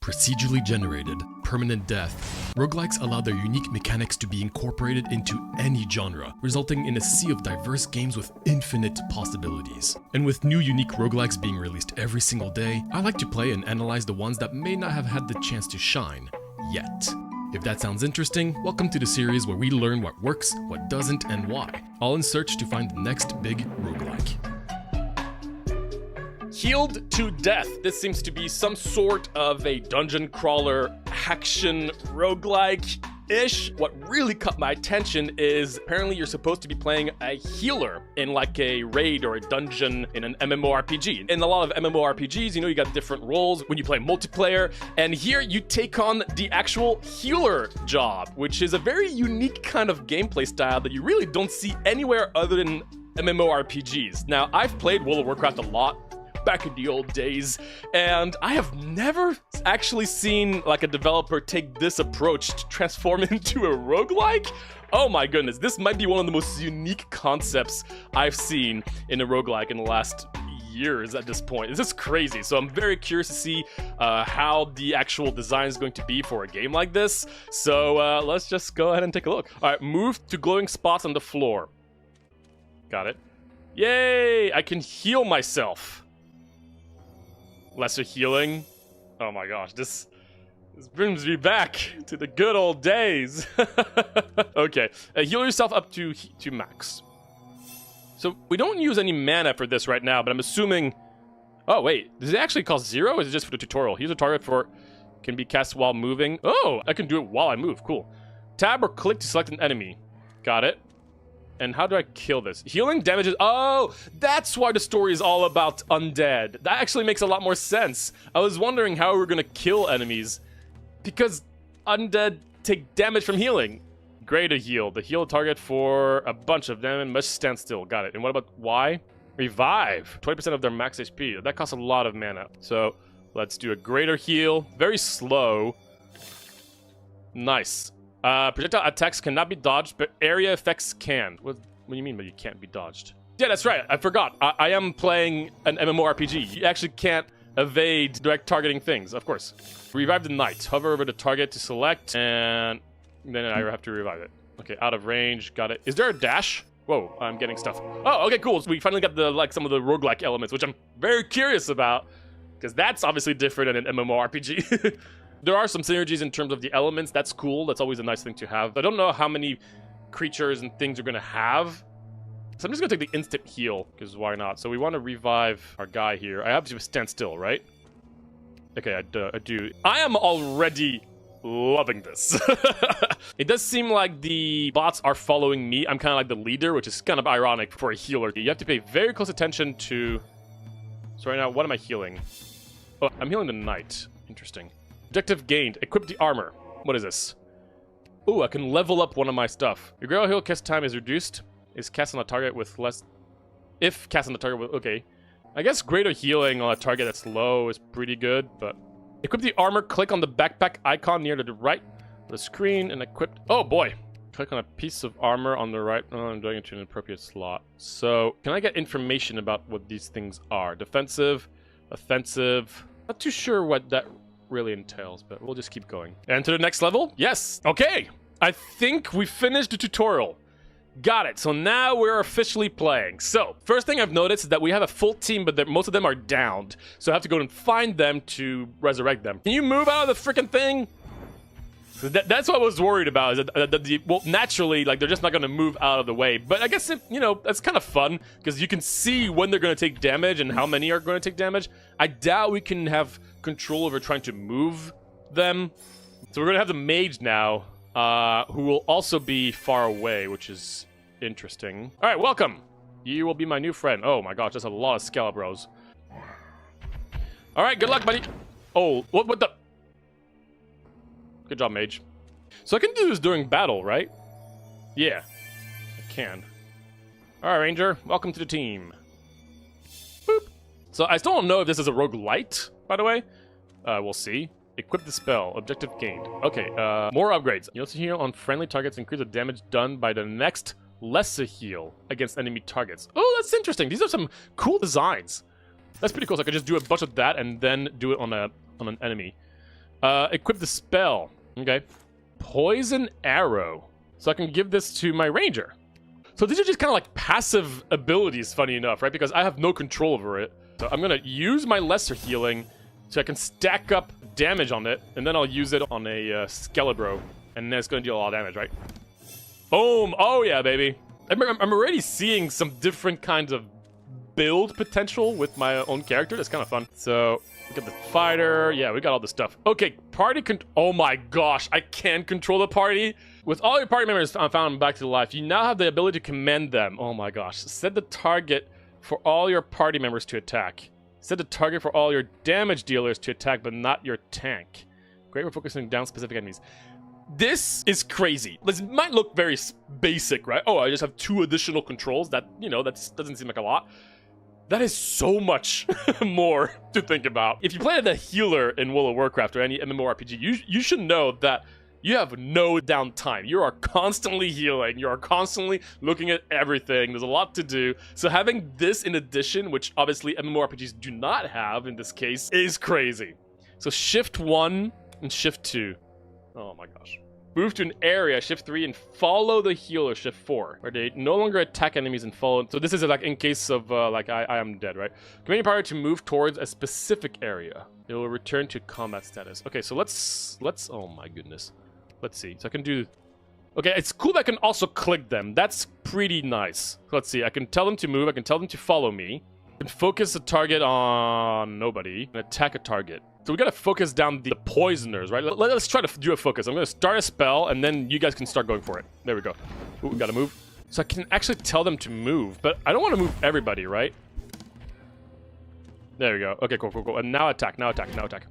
Procedurally generated, permanent death, roguelikes allow their unique mechanics to be incorporated into any genre, resulting in a sea of diverse games with infinite possibilities. And with new unique roguelikes being released every single day, I like to play and analyze the ones that may not have had the chance to shine yet. If that sounds interesting, welcome to the series where we learn what works, what doesn't, and why, all in search to find the next big roguelike. Healed to Death. This seems to be some sort of a dungeon crawler action roguelike-ish. What really caught my attention is apparently you're supposed to be playing a healer in like a raid or a dungeon in an MMORPG. In a lot of MMORPGs, you got different roles when you play multiplayer, and here you take on the actual healer job, which is a very unique kind of gameplay style that you really don't see anywhere other than MMORPGs. Now, I've played World of Warcraft a lot back in the old days, and I have never actually seen like a developer take this approach to transform into a roguelike. Oh my goodness, this might be one of the most unique concepts I've seen in a roguelike in the last years at this point. This is crazy, so I'm very curious to see how the actual design is going to be for a game like this. So let's just go ahead and take a look. All right, move to glowing spots on the floor. Got it. Yay, I can heal myself. Lesser healing. Oh my gosh, this brings me back to the good old days. Okay, heal yourself up to max. So we don't use any mana for this right now, but I'm assuming... Oh wait, does it actually cost 0 or is it just for the tutorial? Here's a target for... Can be cast while moving. Oh, I can do it while I move, cool. Tab or click to select an enemy. Got it. And how do I kill this? Healing damages... Oh, that's why the story is all about undead. That actually makes a lot more sense. I was wondering how we're gonna kill enemies. Because undead take damage from healing. Greater heal. The heal target for a bunch of them must stand still. Got it. And what about Y? Revive. 20% of their max HP. That costs a lot of mana. So let's do a greater heal. Very slow. Nice. Projectile attacks cannot be dodged, but area effects can. What do you mean by you can't be dodged? Yeah, that's right. I forgot. I am playing an MMORPG. You actually can't evade direct targeting things, of course. Revive the knight. Hover over the target to select, and then I have to revive it. Okay, out of range. Got it. Is there a dash? Whoa, I'm getting stuff. Oh, okay, cool. So we finally got the some of the roguelike elements, which I'm very curious about, because that's obviously different in an MMORPG. There are some synergies in terms of the elements. That's cool. That's always a nice thing to have. I don't know how many creatures and things you're going to have. So I'm just going to take the instant heal, because why not? So we want to revive our guy here. I have to stand still, right? Okay, I do. I am already loving this. It does seem like the bots are following me. I'm kind of like the leader, which is kind of ironic for a healer. You have to pay very close attention to... So right now, what am I healing? Oh, I'm healing the knight. Interesting. Objective gained. Equip the armor. What is this? Ooh, I can level up one of my stuff. Your greater heal cast time is reduced. Is cast on a target with less... If cast on the target with... Okay. I guess greater healing on a target that's low is pretty good, but... Equip the armor. Click on the backpack icon near the right of the screen and equip... Oh, boy. Click on a piece of armor on the right. Oh, I'm doing it to an appropriate slot. So, can I get information about what these things are? Defensive, offensive... Not too sure what that really entails, but we'll just keep going. And to the next level? Yes. Okay. I think we finished the tutorial. Got it. So now we're officially playing. So, first thing I've noticed is that we have a full team, but most of them are downed. So I have to go and find them to resurrect them. Can you move out of the freaking thing? That's what I was worried about. Is that well, naturally, like, they're just not going to move out of the way. But I guess, that's kind of fun, because you can see when they're going to take damage and how many are going to take damage. I doubt we can have control over trying to move them. So we're going to have the mage now, who will also be far away, which is interesting. All right, welcome. You will be my new friend. Oh my gosh, that's a lot of Scalabros. All right, good luck, buddy. Oh, what the... Good job, mage. So I can do this during battle, right? Yeah, I can. All right, ranger, welcome to the team. Boop. So I still don't know if this is a roguelite, by the way. We'll see. Equip the spell. Objective gained. Okay, more upgrades. You also heal on friendly targets, increase the damage done by the next lesser heal against enemy targets. Oh, that's interesting. These are some cool designs. That's pretty cool. So I could just do a bunch of that and then do it on an enemy. Equip the spell. Okay. Poison arrow. So I can give this to my ranger. So these are just kind of like passive abilities, funny enough, right? Because I have no control over it. So I'm going to use my lesser healing so I can stack up damage on it, and then I'll use it on a Skelebro, and then it's going to deal a lot of damage, right? Boom! Oh yeah, baby. I'm already seeing some different kinds of build potential with my own character. That's kind of fun. So, we got the fighter. Yeah, we got all this stuff. Okay, party oh my gosh, I can control the party. With all your party members found back to life, you now have the ability to command them. Oh my gosh. Set the target for all your party members to attack. Set the target for all your damage dealers to attack, but not your tank. Great for focusing down specific enemies. This is crazy. This might look very basic, right? Oh, I just have 2 additional controls. That, you know, that doesn't seem like a lot. That is so much more to think about. If you play the healer in World of Warcraft or any MMORPG, you should know that you have no downtime. You are constantly healing. You are constantly looking at everything. There's a lot to do. So having this in addition, which obviously MMORPGs do not have in this case, is crazy. So shift 1 and shift 2. Oh my gosh. Move to an area, shift 3, and follow the healer, shift 4, where they no longer attack enemies and follow. So this is like in case of like I am dead, right? Command your party to move towards a specific area. It will return to combat status. Okay, so let's oh my goodness. Let's see. So I can do... Okay, it's cool that I can also click them. That's pretty nice. Let's see. I can tell them to move. I can tell them to follow me. I can focus a target on nobody and attack a target. So we gotta focus down the poisoners, right? Let's try to do a focus. I'm gonna start a spell, and then you guys can start going for it. There we go. Ooh, we gotta move. So I can actually tell them to move, but I don't want to move everybody, right? There we go. Okay, cool, cool, cool. And now attack, now attack, now attack.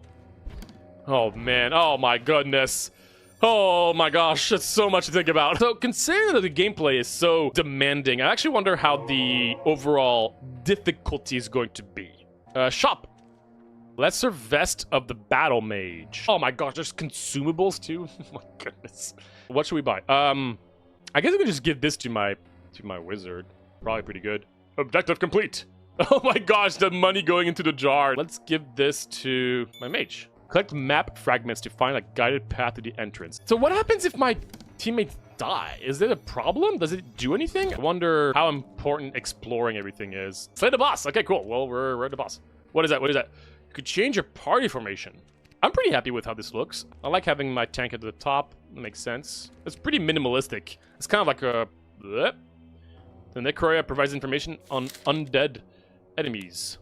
Oh, man. Oh, my goodness. Oh my gosh, that's so much to think about. So considering that the gameplay is so demanding, I actually wonder how the overall difficulty is going to be. Shop. Lesser Vest of the Battle Mage. Oh my gosh, there's consumables too? Oh my goodness. What should we buy? I guess I could just give this to my wizard. Probably pretty good. Objective complete. Oh my gosh, the money going into the jar. Let's give this to my mage. Collect map fragments to find a guided path to the entrance. So what happens if my teammates die? Is it a problem? Does it do anything? I wonder how important exploring everything is. Slay the boss. Okay, cool. Well, we're at the boss. What is that? What is that? You could change your party formation. I'm pretty happy with how this looks. I like having my tank at the top. That makes sense. It's pretty minimalistic. It's kind of like a... The Necroria provides information on undead enemies.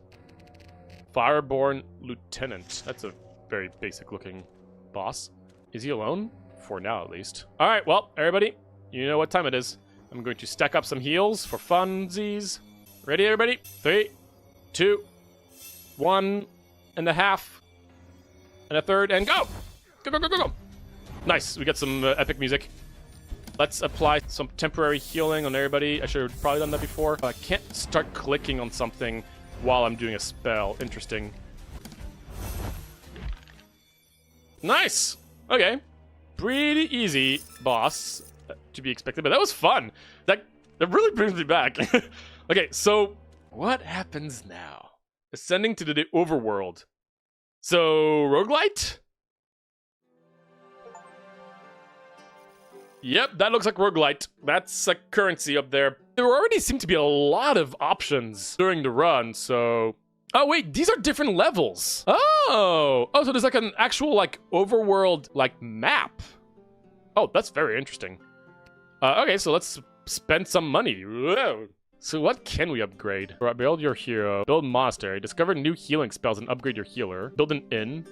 Fireborn Lieutenant. That's a very basic looking boss. Is he alone? For now, at least. All right, well, everybody, you know what time it is. I'm going to stack up some heals for funsies. Ready, everybody? 3, 2, 1 and a half, and a third, and go! Go, go, go, go, go! Nice, we got some epic music. Let's apply some temporary healing on everybody. I should have probably done that before. I can't start clicking on something while I'm doing a spell. Interesting. Nice! Okay. Pretty easy boss to be expected, but that was fun. That really brings me back. Okay, so what happens now? Ascending to the overworld. So, roguelite? Yep, that looks like roguelite. That's a currency up there. There already seem to be a lot of options during the run, so... Oh, wait, these are different levels. Oh, so there's like an actual like overworld like map. Oh, that's very interesting. Okay, so let's spend some money. Whoa. So what can we upgrade? Build your hero, build monastery, discover new healing spells and upgrade your healer, build an inn.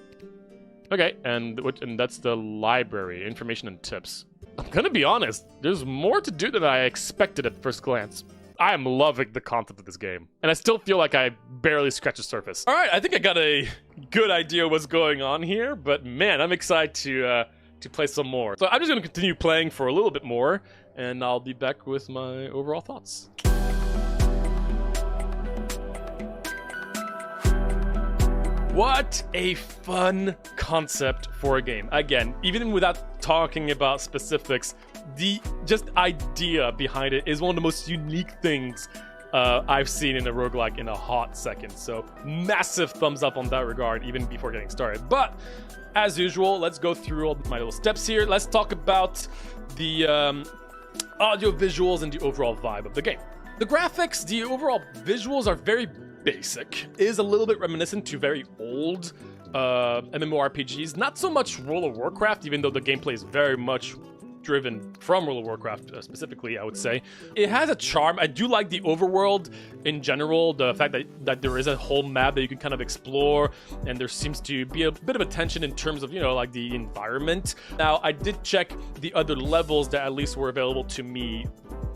Okay, and that's the library, information and tips. I'm gonna be honest, there's more to do than I expected at first glance. I am loving the concept of this game, and I still feel like I barely scratched the surface. All right, I think I got a good idea what's going on here, but man, I'm excited to play some more. So I'm just gonna continue playing for a little bit more, and I'll be back with my overall thoughts. What a fun concept for a game. Again, even without talking about specifics, the just idea behind it is one of the most unique things I've seen in a roguelike in a hot second. So massive thumbs up on that regard, even before getting started. But as usual, let's go through all my little steps here. Let's talk about the audio visuals and the overall vibe of the game. The graphics, the overall visuals are very basic. It is a little bit reminiscent to very old MMORPGs. Not so much World of Warcraft, even though the gameplay is very much driven from World of Warcraft specifically, I would say. It has a charm. I do like the overworld in general, the fact that there is a whole map that you can kind of explore, and there seems to be a bit of attention in terms of, you know, like the environment. Now, I did check the other levels that at least were available to me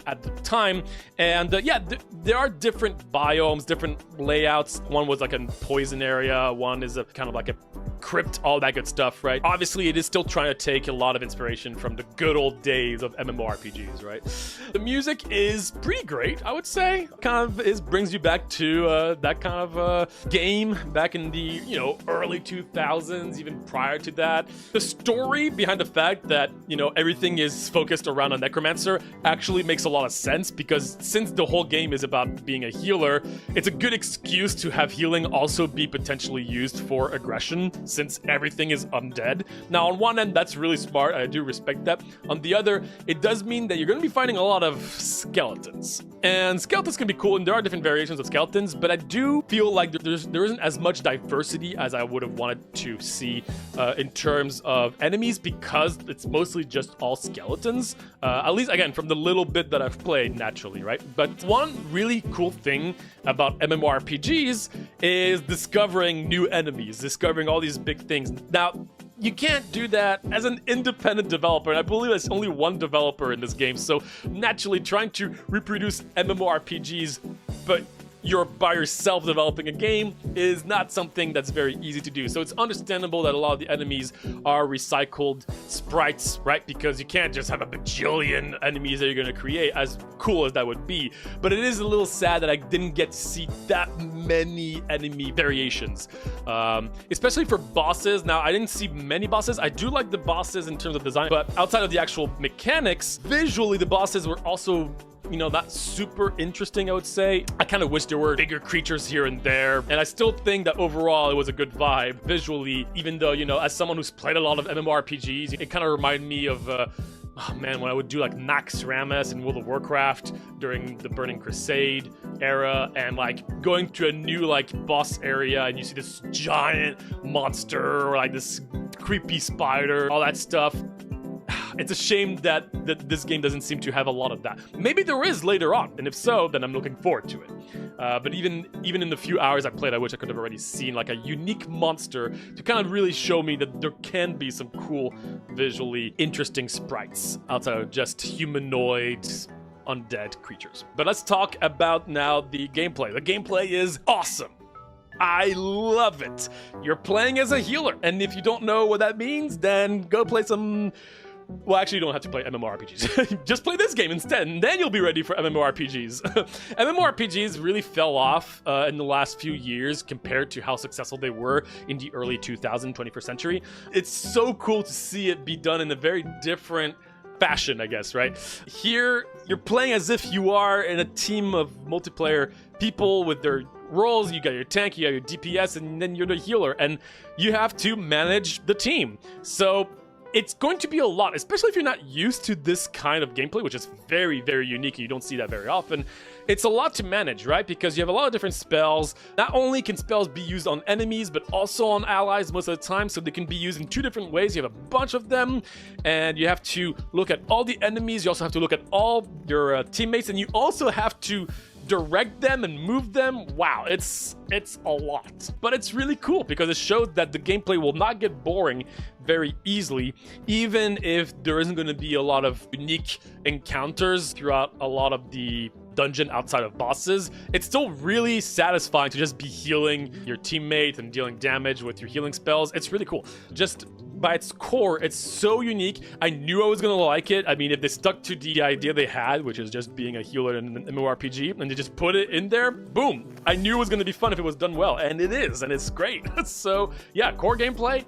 at the time, and yeah, there are different biomes, different layouts. One was like a poison area, one is a kind of like a crypt, all that good stuff, right? Obviously, it is still trying to take a lot of inspiration from the good old days of MMORPGs, right? The music is pretty great, I would say. Kind of brings you back to that kind of game back in the, you know, early 2000s, even prior to that. The story behind the fact that, you know, everything is focused around a necromancer actually makes a lot of sense, because since the whole game is about being a healer, it's a good excuse to have healing also be potentially used for aggression, since everything is undead. Now, on one end, that's really smart. I do respect that. On the other, it does mean that you're going to be finding a lot of skeletons. And skeletons can be cool, and there are different variations of skeletons, but I do feel like there isn't as much diversity as I would have wanted to see in terms of enemies, because it's mostly just all skeletons. At least, again, from the little bit that I've played naturally, right? But one really cool thing about MMORPGs is discovering new enemies, discovering all these big things. Now, you can't do that as an independent developer, and I believe there's only one developer in this game, so naturally trying to reproduce MMORPGs, but you're by yourself developing a game, is not something that's very easy to do. So it's understandable that a lot of the enemies are recycled sprites, right? Because you can't just have a bajillion enemies that you're going to create, as cool as that would be. But it is a little sad that I didn't get to see that many enemy variations, especially for bosses. Now, I didn't see many bosses. I do like the bosses in terms of design, but outside of the actual mechanics, visually the bosses were also, you know, not super interesting, I would say. I kind of wish there were bigger creatures here and there, and I still think that overall it was a good vibe visually, even though, you know, as someone who's played a lot of MMORPGs, it kind of reminded me of oh man, when I would do like Nax Ramus in World of Warcraft during the Burning Crusade era, and like going to a new like boss area and you see this giant monster or like this creepy spider, all that stuff. It's a shame that this game doesn't seem to have a lot of that. Maybe there is later on, and if so, then I'm looking forward to it. But even in the few hours I played, I wish I could have already seen like a unique monster to kind of really show me that there can be some cool, visually interesting sprites outside of just humanoid, undead creatures. But let's talk about now the gameplay. The gameplay is awesome. I love it. You're playing as a healer, and if you don't know what that means, then go play some... Well, actually, you don't have to play MMORPGs. Just play this game instead, and then you'll be ready for MMORPGs. MMORPGs really fell off in the last few years compared to how successful they were in the early 2000s, 21st century. It's so cool to see it be done in a very different fashion, I guess, right? Here, you're playing as if you are in a team of multiplayer people with their roles. You got your tank, you got your DPS, and then you're the healer, and you have to manage the team. So it's going to be a lot, especially if you're not used to this kind of gameplay, which is very, very unique, and you don't see that very often. It's a lot to manage, right? Because you have a lot of different spells. Not only can spells be used on enemies, but also on allies most of the time, so they can be used in two different ways. You have a bunch of them, and you have to look at all the enemies. You also have to look at all your teammates, and you also have to direct them and move them. Wow, it's a lot. But it's really cool because it shows that the gameplay will not get boring very easily, even if there isn't going to be a lot of unique encounters throughout a lot of the dungeon outside of bosses. It's still really satisfying to just be healing your teammate and dealing damage with your healing spells. It's really cool. Just by its core, it's so unique. I knew I was gonna like it. I mean, if they stuck to the idea they had, which is just being a healer in an MMORPG, and they just put it in there, boom. I knew it was gonna be fun if it was done well, and it is, and it's great. So yeah, core gameplay,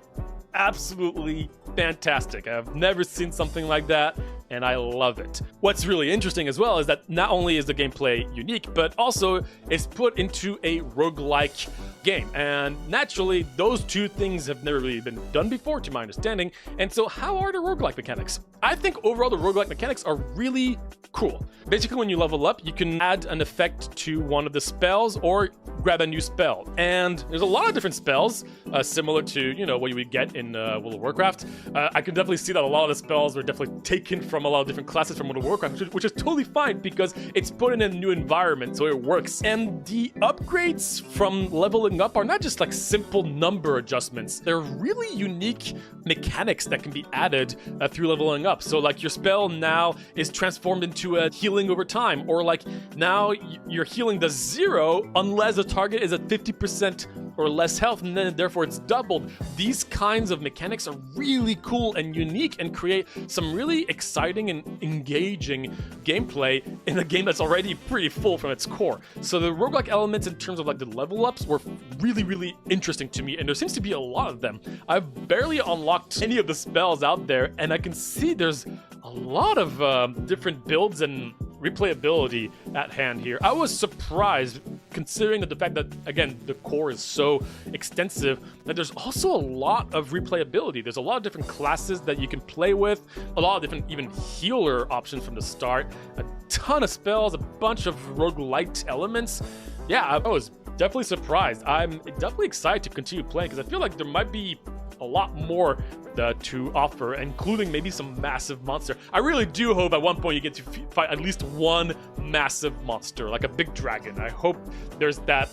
absolutely fantastic. I've never seen something like that, and I love it. What's really interesting as well is that not only is the gameplay unique, but also it's put into a roguelike game. And naturally, those two things have never really been done before, to my understanding. And so how are the roguelike mechanics? I think overall the roguelike mechanics are really cool. Basically, when you level up, you can add an effect to one of the spells or grab a new spell. And there's a lot of different spells, similar to, you know, what you would get in World of Warcraft. I can definitely see that a lot of the spells are definitely taken from a lot of different classes from World of Warcraft, which is totally fine because it's put in a new environment, so it works. And the upgrades from leveling up are not just like simple number adjustments. They're really unique mechanics that can be added through leveling up. So like your spell now is transformed into a healing over time, or like now your healing does 0 unless the target is at 50% or less health, and then therefore it's doubled. These kinds of mechanics are really cool and unique and create some really exciting and engaging gameplay in a game that's already pretty full from its core. So the roguelike elements in terms of like the level ups were really, really interesting to me, and there seems to be a lot of them. I've barely unlocked any of the spells out there, and I can see there's a lot of different builds and replayability at hand here. I was surprised, considering that the fact that, again, the core is so extensive, that there's also a lot of replayability. There's a lot of different classes that you can play with, a lot of different even healer options from the start, a ton of spells, a bunch of roguelite elements. Yeah, I was definitely surprised. I'm definitely excited to continue playing because I feel like there might be a lot more to offer, including maybe some massive monster. I really do hope at one point you get to fight at least one massive monster, like a big dragon. I hope there's that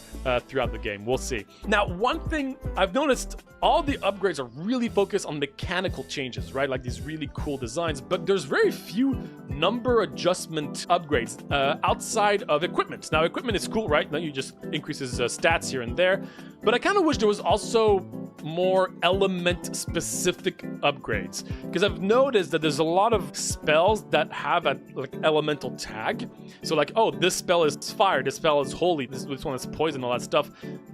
throughout the game. We'll see. Now, one thing I've noticed, all the upgrades are really focused on mechanical changes, right? Like these really cool designs, but there's very few number adjustment upgrades outside of equipment. Now, equipment is cool, right? Then you just increases stats here and there, but I kind of wish there was also more element specific upgrades, because I've noticed that there's a lot of spells that have a like elemental tag. So like, oh, this spell is fire, this spell is holy, this one is poison, all that stuff.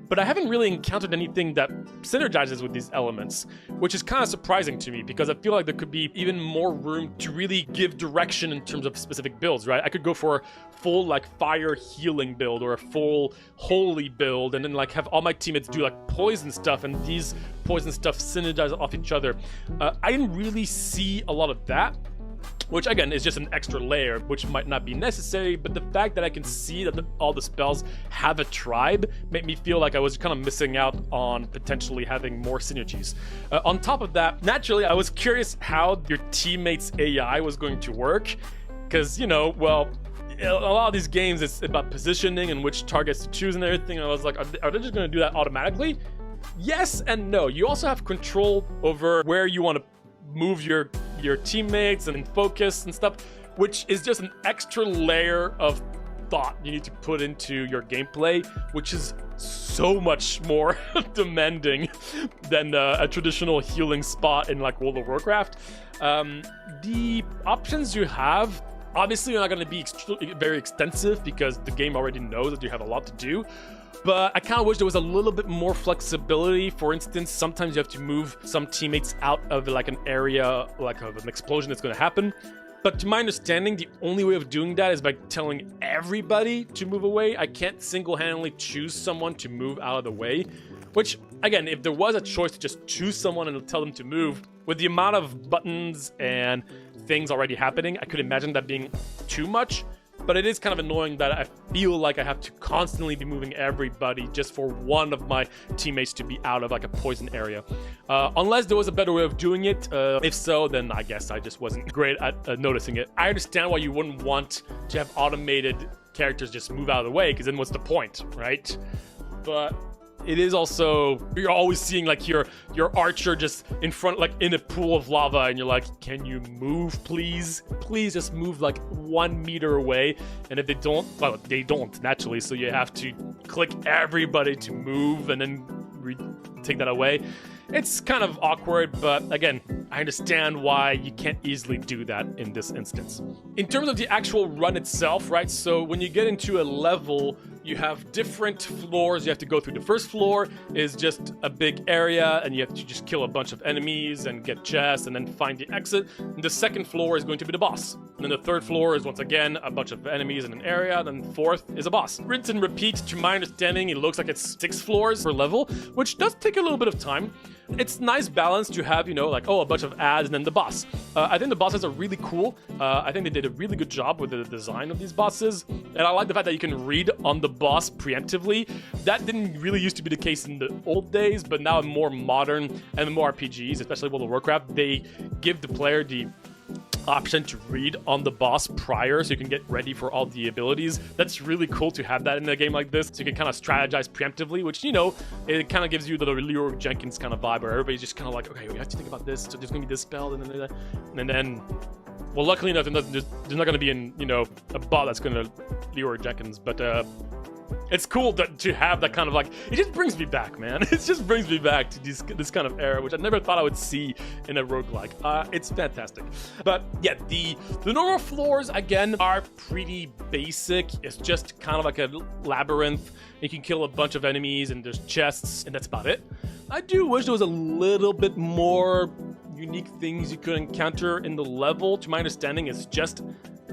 But I haven't really encountered anything that synergizes with these elements, which is kind of surprising to me because I feel like there could be even more room to really give direction in terms of specific builds, right? I could go for a full like fire healing build or a full holy build, and then like have all my teammates do like poison stuff, and these poison stuff synergize off each other. I didn't really see a lot of that, which again is just an extra layer, which might not be necessary, but the fact that I can see that all the spells have a tribe made me feel like I was kind of missing out on potentially having more synergies. On top of that, naturally, I was curious how your teammates' AI was going to work, because, you know, well, a lot of these games, it's about positioning and which targets to choose and everything, and I was like, are they just going to do that automatically? Yes and no. You also have control over where you want to move your teammates and focus and stuff, which is just an extra layer of thought you need to put into your gameplay, which is so much more demanding than a traditional healing spot in like World of Warcraft. The options you have, obviously, are not going to be very extensive because the game already knows that you have a lot to do. But I kind of wish there was a little bit more flexibility. For instance, sometimes you have to move some teammates out of like an area, like of an explosion that's going to happen. But to my understanding, the only way of doing that is by telling everybody to move away. I can't single-handedly choose someone to move out of the way. Which, again, if there was a choice to just choose someone and tell them to move, with the amount of buttons and things already happening, I could imagine that being too much. But it is kind of annoying that I feel like I have to constantly be moving everybody just for one of my teammates to be out of like a poison area. Unless there was a better way of doing it. If so, then I guess I just wasn't great at noticing it. I understand why you wouldn't want to have automated characters just move out of the way, because then what's the point, right? But it is also, you're always seeing like your archer just in front, like in a pool of lava, and you're like, can you move, please? Please just move like 1 meter away. And if they don't, well, they don't naturally, so you have to click everybody to move and then take that away. It's kind of awkward, but again, I understand why you can't easily do that in this instance. In terms of the actual run itself, right? So when you get into a level you have different floors you have to go through. The first floor is just a big area, and you have to just kill a bunch of enemies and get chests and then find the exit. And the second floor is going to be the boss. And then the third floor is once again a bunch of enemies in an area. Then the fourth is a boss. Rinse and repeat. To my understanding, it looks like it's 6 floors per level, which does take a little bit of time. It's nice balance to have, you know, like, oh, a bunch of ads and then the boss. I think the bosses are really cool. I think they did a really good job with the design of these bosses. And I like the fact that you can read on the boss preemptively. That didn't really used to be the case in the old days, but now in more modern MMORPGs, especially World of Warcraft, they give the player the option to read on the boss prior so you can get ready for all the abilities. That's really cool to have that in a game like this, so you can kind of strategize preemptively, which, you know, it kind of gives you the Leroy Jenkins kind of vibe where everybody's just kind of like, okay, we have to think about this, so there's gonna be this spell, and then well, luckily enough, there's not gonna be a bot that's gonna Leroy Jenkins, but it's cool to have that kind of, like, it just brings me back, man. It just brings me back to this kind of era, which I never thought I would see in a roguelike. It's fantastic. But yeah, the normal floors, again, are pretty basic. It's just kind of like a labyrinth. You can kill a bunch of enemies, and there's chests, and that's about it. I do wish there was a little bit more unique things you could encounter in the level. To my understanding, it's just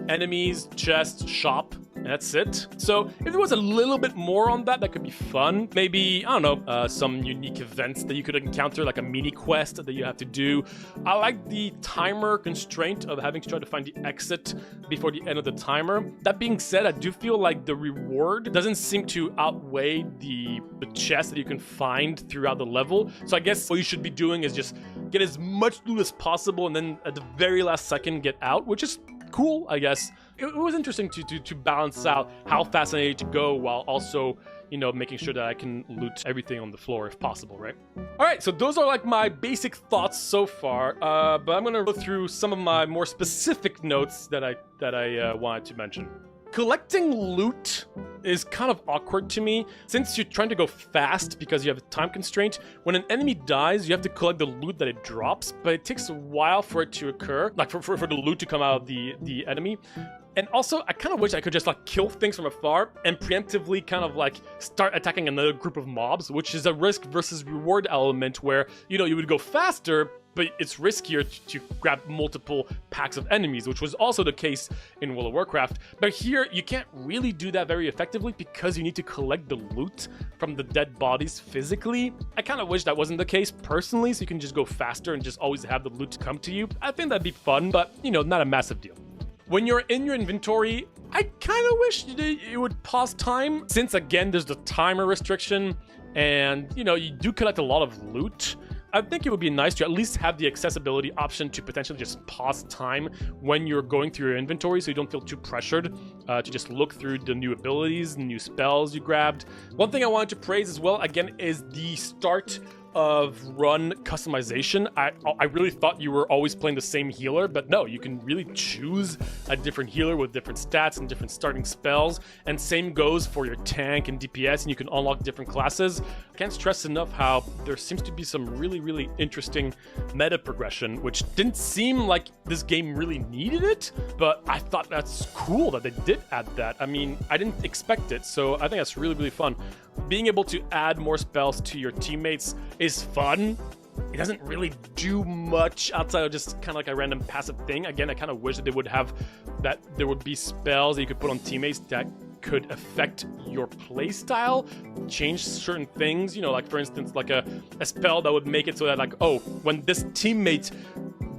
enemies, chests, shop, and that's it. So if there was a little bit more on that, that could be fun. Maybe, I don't know, some unique events that you could encounter, like a mini quest that you have to do. I like the timer constraint of having to try to find the exit before the end of the timer. That being said, I do feel like the reward doesn't seem to outweigh the chest that you can find throughout the level. So I guess what you should be doing is just get as much loot as possible, and then at the very last second get out, which is cool, I guess. It was interesting to balance out how fast I need to go while also, you know, making sure that I can loot everything on the floor if possible, right? All right, so those are like my basic thoughts so far, but I'm gonna go through some of my more specific notes that I wanted to mention. Collecting loot is kind of awkward to me, since you're trying to go fast because you have a time constraint. When an enemy dies, you have to collect the loot that it drops, but it takes a while for it to occur, like for the loot to come out of the enemy. And also, I kind of wish I could just like kill things from afar and preemptively kind of like start attacking another group of mobs, which is a risk versus reward element where, you know, you would go faster, but it's riskier to grab multiple packs of enemies, which was also the case in World of Warcraft. But here, you can't really do that very effectively because you need to collect the loot from the dead bodies physically. I kind of wish that wasn't the case personally, so you can just go faster and just always have the loot come to you. I think that'd be fun, but, you know, not a massive deal. When you're in your inventory, I kind of wish it would pause time, since again, there's the timer restriction, and, you know, you do collect a lot of loot. I think it would be nice to at least have the accessibility option to potentially just pause time when you're going through your inventory, so you don't feel too pressured to just look through the new abilities, new spells you grabbed. One thing I wanted to praise as well, again, is the start of run customization. I really thought you were always playing the same healer, but no, you can really choose a different healer with different stats and different starting spells, and same goes for your tank and DPS, and you can unlock different classes. I can't stress enough how there seems to be some really interesting meta progression, which didn't seem like this game really needed it, but I thought that's cool that they did add that. I mean, I didn't expect it, so I think that's really fun. Being able to add more spells to your teammates is fun. It doesn't really do much outside of just kind of like a random passive thing. Again, I kind of wish that they would have that there would be spells that you could put on teammates that could affect your playstyle, change certain things, you know, like for instance, like a spell that would make it so that, like, oh, when this teammate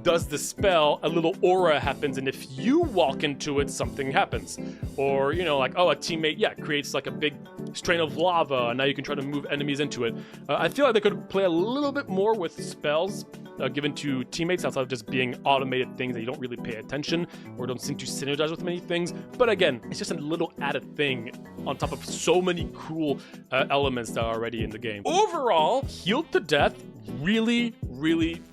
does the spell, a little aura happens, and if you walk into it, something happens. Or, you know, like, oh, a teammate, yeah, creates like a big strain of lava, and now you can try to move enemies into it. I feel like they could play a little bit more with spells given to teammates outside of just being automated things that you don't really pay attention or don't seem to synergize with many things. But again, it's just a little added thing on top of so many cool elements that are already in the game. Overall, Healed to Death, really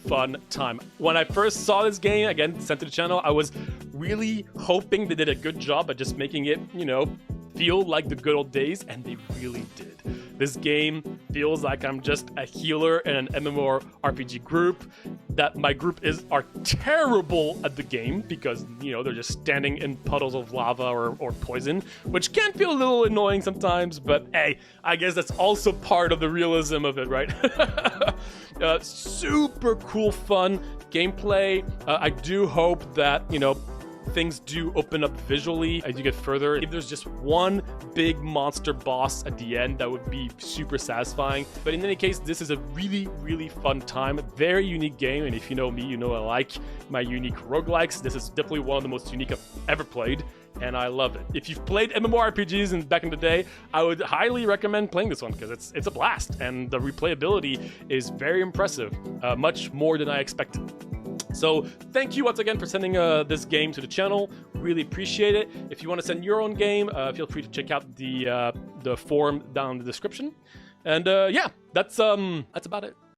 fun time. When I first saw this game, again, sent to the channel, I was really hoping they did a good job at just making it, you know, feel like the good old days, and they really did. This game feels like I'm just a healer in an MMORPG group that my group are terrible at the game because, you know, they're just standing in puddles of lava or poison, which can feel a little annoying sometimes, but hey, I guess that's also part of the realism of it, right? Super cool, fun gameplay. I do hope that, you know, things do open up visually as you get further. If there's just one big monster boss at the end, that would be super satisfying. But in any case, this is a really, really fun time. Very unique game, and if you know me, you know I like my unique roguelikes. This is definitely one of the most unique I've ever played, and I love it. If you've played MMORPGs back in the day, I would highly recommend playing this one because it's a blast, and the replayability is very impressive, much more than I expected. So thank you once again for sending this game to the channel. Really appreciate it. If you want to send your own game, feel free to check out the form down in the description. And yeah, that's about it.